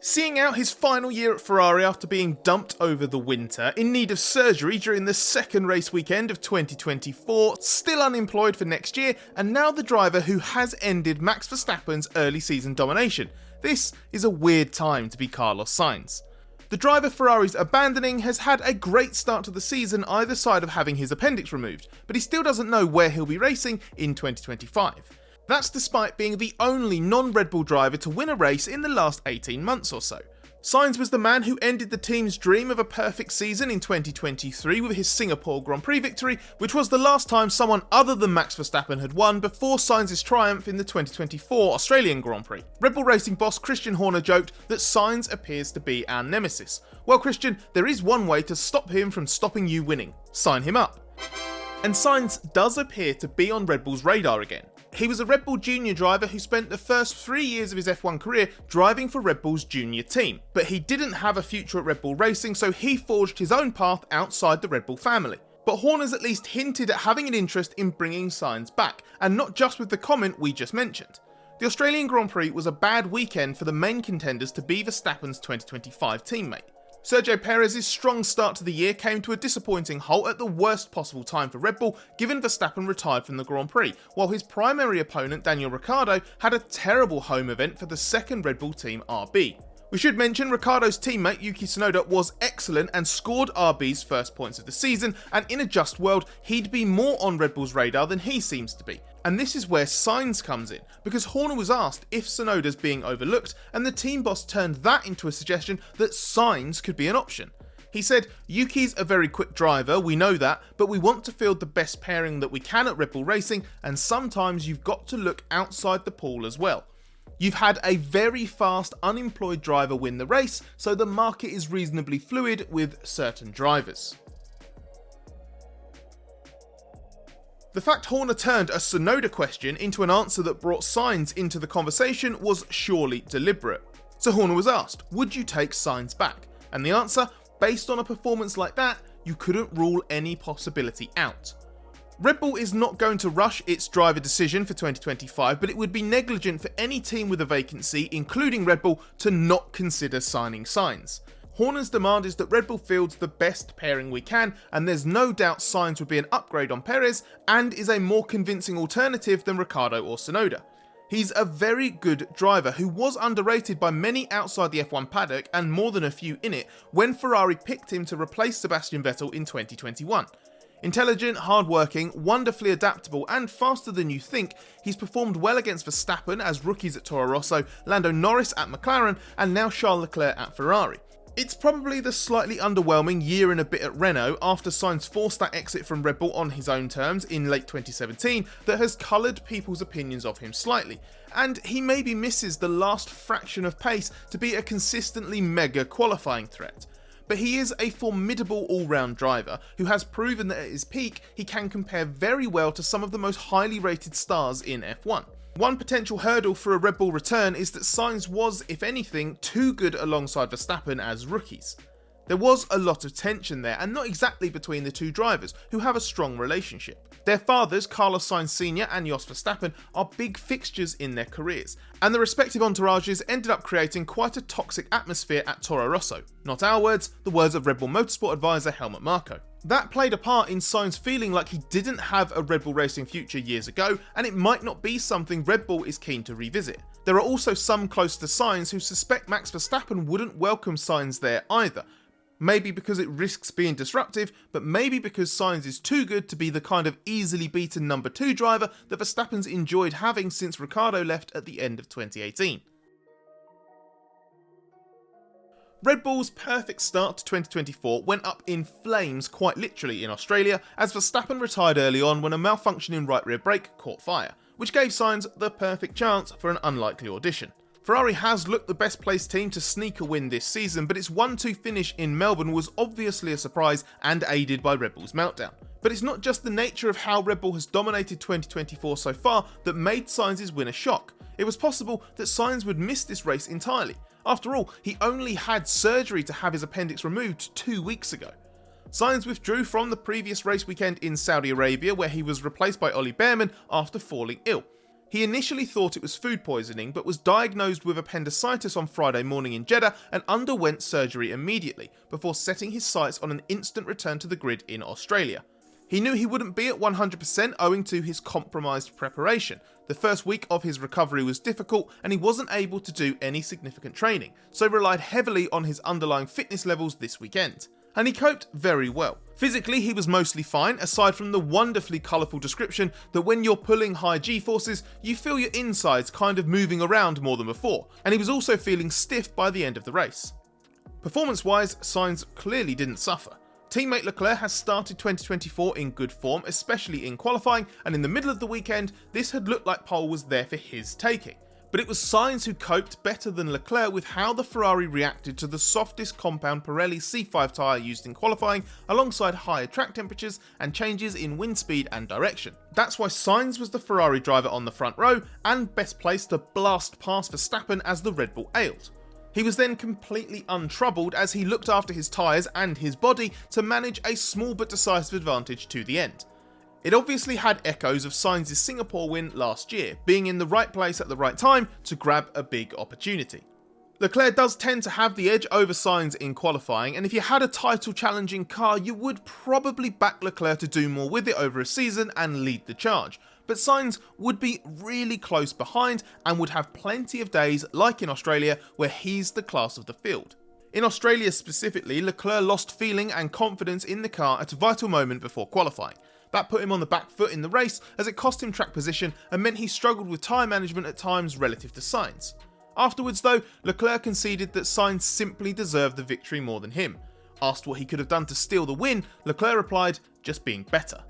Seeing out his final year at Ferrari after being dumped over the winter, in need of surgery during the second race weekend of 2024, still unemployed for next year, and now the driver who has ended Max Verstappen's early season domination. This is a weird time to be Carlos Sainz. The driver Ferrari's abandoning has had a great start to the season either side of having his appendix removed, but he still doesn't know where he'll be racing in 2025. That's despite being the only non-Red Bull driver to win a race in the last 18 months or so. Sainz was the man who ended the team's dream of a perfect season in 2023 with his Singapore Grand Prix victory, which was the last time someone other than Max Verstappen had won before Sainz's triumph in the 2024 Australian Grand Prix. Red Bull Racing boss Christian Horner joked that Sainz appears to be our nemesis. Well, Christian, there is one way to stop him from stopping you winning. Sign him up. And Sainz does appear to be on Red Bull's radar again. He was a Red Bull Junior driver who spent the first 3 years of his F1 career driving for Red Bull's junior team, but he didn't have a future at Red Bull Racing, so he forged his own path outside the Red Bull family. But Horner's at least hinted at having an interest in bringing Sainz back, and not just with the comment we just mentioned. The Australian Grand Prix was a bad weekend for the main contenders to be Verstappen's 2025 teammate. Sergio Perez's strong start to the year came to a disappointing halt at the worst possible time for Red Bull, given Verstappen retired from the Grand Prix, while his primary opponent Daniel Ricciardo had a terrible home event for the second Red Bull team RB. We should mention Ricciardo's teammate Yuki Tsunoda was excellent and scored RB's first points of the season, and in a just world he'd be more on Red Bull's radar than he seems to be. And this is where Sainz comes in, because Horner was asked if Tsunoda's being overlooked, and the team boss turned that into a suggestion that Sainz could be an option. He said, "Yuki's a very quick driver, we know that, but we want to field the best pairing that we can at Red Bull Racing, and sometimes you've got to look outside the pool as well. You've had a very fast unemployed driver win the race, so the market is reasonably fluid with certain drivers." The fact Horner turned a Tsunoda question into an answer that brought Sainz into the conversation was surely deliberate. So Horner was asked, would you take Sainz back? And the answer, based on a performance like that, you couldn't rule any possibility out. Red Bull is not going to rush its driver decision for 2025, but it would be negligent for any team with a vacancy, including Red Bull, to not consider signing Sainz. Horner's demand is that Red Bull fields the best pairing we can, and there's no doubt Sainz would be an upgrade on Perez and is a more convincing alternative than Ricciardo or Tsunoda. He's a very good driver who was underrated by many outside the F1 paddock and more than a few in it when Ferrari picked him to replace Sebastian Vettel in 2021. Intelligent, hard-working, wonderfully adaptable and faster than you think, he's performed well against Verstappen as rookies at Toro Rosso, Lando Norris at McLaren and now Charles Leclerc at Ferrari. It's probably the slightly underwhelming year and a bit at Renault after Sainz forced that exit from Red Bull on his own terms in late 2017 that has coloured people's opinions of him slightly, and he maybe misses the last fraction of pace to be a consistently mega qualifying threat. But he is a formidable all-round driver who has proven that at his peak he can compare very well to some of the most highly rated stars in F1. One potential hurdle for a Red Bull return is that Sainz was, if anything, too good alongside Verstappen as rookies. There was a lot of tension there, and not exactly between the two drivers, who have a strong relationship. Their fathers, Carlos Sainz Sr. and Jos Verstappen, are big fixtures in their careers, and the respective entourages ended up creating quite a toxic atmosphere at Toro Rosso. Not our words, the words of Red Bull Motorsport advisor Helmut Marko. That played a part in Sainz feeling like he didn't have a Red Bull Racing future years ago, and it might not be something Red Bull is keen to revisit. There are also some close to Sainz who suspect Max Verstappen wouldn't welcome Sainz there either. Maybe because it risks being disruptive, but maybe because Sainz is too good to be the kind of easily beaten number 2 driver that Verstappen's enjoyed having since Ricciardo left at the end of 2018. Red Bull's perfect start to 2024 went up in flames quite literally in Australia as Verstappen retired early on when a malfunctioning right rear brake caught fire, which gave Sainz the perfect chance for an unlikely audition. Ferrari has looked the best placed team to sneak a win this season, but its 1-2 finish in Melbourne was obviously a surprise and aided by Red Bull's meltdown. But it's not just the nature of how Red Bull has dominated 2024 so far that made Sainz's win a shock. It was possible that Sainz would miss this race entirely. After all, he only had surgery to have his appendix removed 2 weeks ago. Sainz withdrew from the previous race weekend in Saudi Arabia where he was replaced by Ollie Bearman after falling ill. He initially thought it was food poisoning, but was diagnosed with appendicitis on Friday morning in Jeddah and underwent surgery immediately, before setting his sights on an instant return to the grid in Australia. He knew he wouldn't be at 100% owing to his compromised preparation. The first week of his recovery was difficult and he wasn't able to do any significant training, so relied heavily on his underlying fitness levels this weekend. And he coped very well. Physically, he was mostly fine, aside from the wonderfully colourful description that when you're pulling high G-forces, you feel your insides kind of moving around more than before, and he was also feeling stiff by the end of the race. Performance-wise, Sainz clearly didn't suffer. Teammate Leclerc has started 2024 in good form, especially in qualifying, and in the middle of the weekend, this had looked like pole was there for his taking. But it was Sainz who coped better than Leclerc with how the Ferrari reacted to the softest compound Pirelli C5 tyre used in qualifying, alongside higher track temperatures and changes in wind speed and direction. That's why Sainz was the Ferrari driver on the front row and best placed to blast past Verstappen as the Red Bull ailed. He was then completely untroubled as he looked after his tyres and his body to manage a small but decisive advantage to the end. It obviously had echoes of Sainz's Singapore win last year, being in the right place at the right time to grab a big opportunity. Leclerc does tend to have the edge over Sainz in qualifying, and if you had a title challenging car, you would probably back Leclerc to do more with it over a season and lead the charge. But Sainz would be really close behind and would have plenty of days, like in Australia, where he's the class of the field. In Australia specifically, Leclerc lost feeling and confidence in the car at a vital moment before qualifying. That put him on the back foot in the race as it cost him track position and meant he struggled with tyre management at times relative to Sainz. Afterwards though, Leclerc conceded that Sainz simply deserved the victory more than him. Asked what he could have done to steal the win, Leclerc replied, just being better.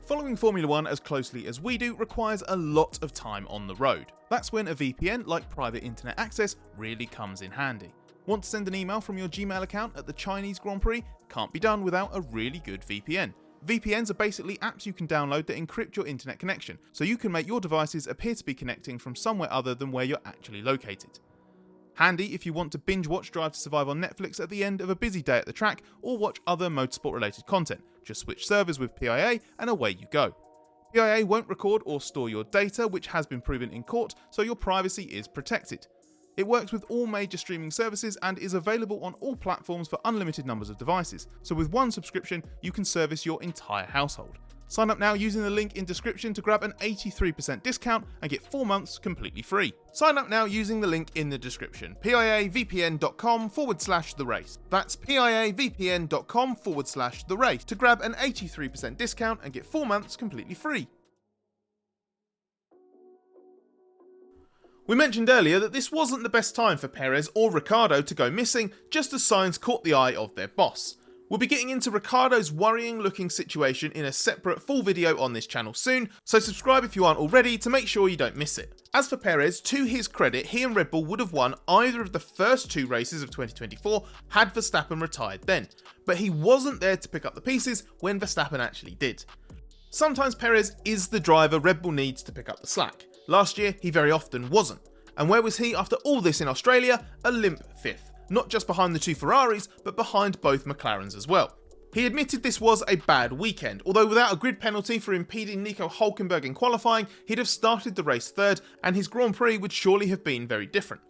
Following Formula 1 as closely as we do requires a lot of time on the road. That's when a VPN like private internet access really comes in handy. Want to send an email from your Gmail account at the Chinese Grand Prix? Can't be done without a really good VPN. VPNs are basically apps you can download that encrypt your internet connection, so you can make your devices appear to be connecting from somewhere other than where you're actually located. Handy if you want to binge watch Drive to Survive on Netflix at the end of a busy day at the track, or watch other motorsport related content. Just switch servers with PIA and away you go. PIA won't record or store your data, which has been proven in court, so your privacy is protected. It works with all major streaming services and is available on all platforms for unlimited numbers of devices, so with one subscription you can service your entire household. Sign up now using the link in description to grab an 83% discount and get 4 months completely free. Sign up now using the link in the description, piavpn.com/therace. That's piavpn.com/therace to grab an 83% discount and get 4 months completely free. We mentioned earlier that this wasn't the best time for Perez or Ricciardo to go missing, just as Sainz caught the eye of their boss. We'll be getting into Ricciardo's worrying looking situation in a separate full video on this channel soon, so subscribe if you aren't already to make sure you don't miss it. As for Perez, to his credit, he and Red Bull would have won either of the first 2 races of 2024 had Verstappen retired then, but he wasn't there to pick up the pieces when Verstappen actually did. Sometimes Perez is the driver Red Bull needs to pick up the slack. Last year, he very often wasn't. And where was he after all this in Australia? A limp 5th. Not just behind the 2 Ferraris, but behind both McLarens as well. He admitted this was a bad weekend, although without a grid penalty for impeding Nico Hülkenberg in qualifying, he'd have started the race 3rd, and his Grand Prix would surely have been very different.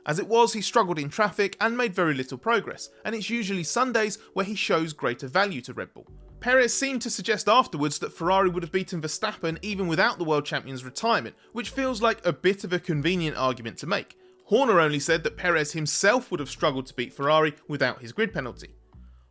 As it was, he struggled in traffic and made very little progress, and it's usually Sundays where he shows greater value to Red Bull. Perez seemed to suggest afterwards that Ferrari would have beaten Verstappen even without the world champion's retirement, which feels like a bit of a convenient argument to make. Horner only said that Perez himself would have struggled to beat Ferrari without his grid penalty.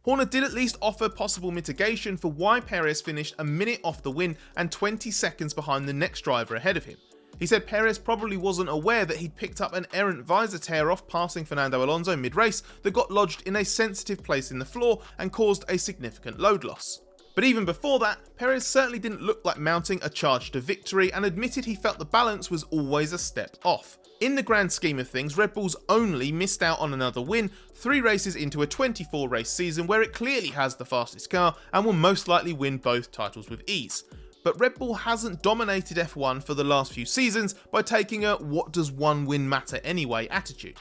Horner did at least offer possible mitigation for why Perez finished a minute off the win and 20 seconds behind the next driver ahead of him. He said Perez probably wasn't aware that he'd picked up an errant visor tear off passing Fernando Alonso mid-race that got lodged in a sensitive place in the floor and caused a significant load loss. But even before that, Perez certainly didn't look like mounting a charge to victory and admitted he felt the balance was always a step off. In the grand scheme of things, Red Bull's only missed out on another win 3 races into a 24 race season where it clearly has the fastest car and will most likely win both titles with ease. But Red Bull hasn't dominated F1 for the last few seasons by taking a what does one win matter anyway attitude.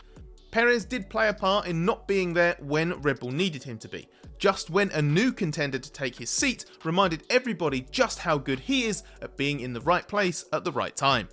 Perez did play a part in not being there when Red Bull needed him to be, just when a new contender to take his seat reminded everybody just how good he is at being in the right place at the right time.